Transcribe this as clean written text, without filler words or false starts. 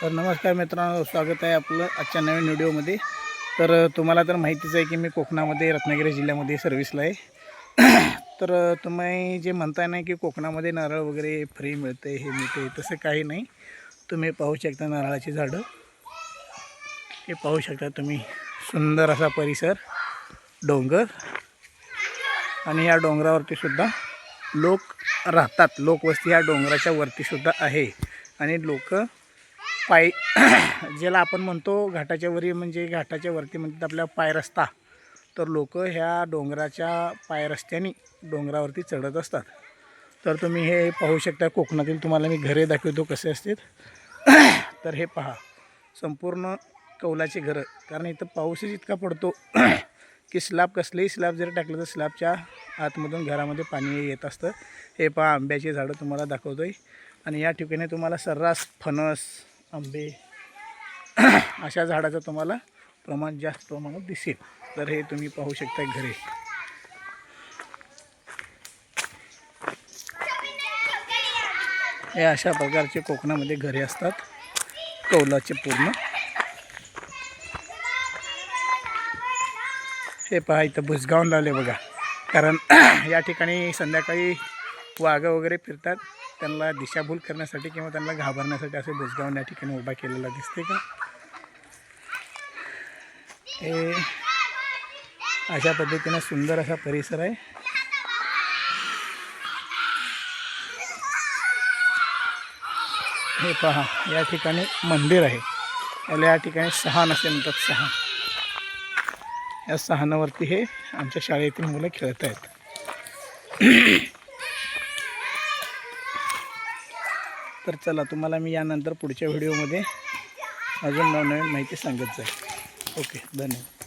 तर नमस्कार मित्रांनो, स्वागत आहे आपलं आजच्या नवीन व्हिडिओमध्ये। तर तुम्हाला तर माहितीच आहे की मी कोकणामध्ये रत्नागिरी जिल्ह्यामध्ये सर्व्हिसला आहे। तर तुम्ही जे म्हणताय ना की कोकणामध्ये नारळ वगैरे फ्री मिळते, हे मिळते, तसं काही नाही। तुम्ही पाहू शकता नारळाची झाडं, हे पाहू शकता तुम्ही, सुंदर असा परिसर, डोंगर, आणि या डोंगरावरती सुद्धा लोक राहतात। लोकवस्ती या डोंगराच्या वरती सुद्धा आहे आणि लोक पाय ज्याला आपण म्हणतो घाटाच्या वरी, म्हणजे घाटाच्या वरती म्हणतात आपल्या पायरस्ता, तर लोक ह्या डोंगराच्या पायरस्त्याने डोंगरावरती चढत असतात। तर तुम्ही हे पाहू शकता, कोकणातील तुम्हाला मी घरे दाखवतो कसे असतात। तर हे पहा, संपूर्ण कौलाची घरं, कारण इथं पाऊसच इतका पडतो की स्लॅब, कसलेही स्लॅब जर टाकलं तर स्लॅबच्या आतमधून घरामध्ये पाणी येत असतं। हे पहा, आंब्याची झाडं तुम्हाला दाखवतोय, आणि या ठिकाणी तुम्हाला सर्रास फणस, आंबे अशा झाडाचं तुम्हाला प्रमाण जास्त प्रमाणात दिसेल। तर हे तुम्ही पाहू शकता घरे, हे अशा प्रकारचे कोकणामध्ये घरे असतात, कौलाचे पूर्ण। हे पहा, इथं बुजगावून लावले बघा, कारण या ठिकाणी संध्याकाळी वाघ वगैरे फिरतात, त्यांना दिशाभूल करण्यासाठी किंवा त्यांना घाबरण्यासाठी असे बुजगावून या ठिकाणी उभा केलेला दिसते का। हे अशा पद्धतीने सुंदर असा परिसर आहे। हे पहा, या ठिकाणी मंदिर आहे, याला या ठिकाणी सहान असे म्हणतात, सहान। या सहानावरती हे आमच्या शाळेतील मुलं खेळत आहेत। तर चला, तुम्हाला मी यानंतर पुढच्या व्हिडिओमध्ये अजून नवनवीन माहिती सांगत जाईल। ओके, धन्यवाद।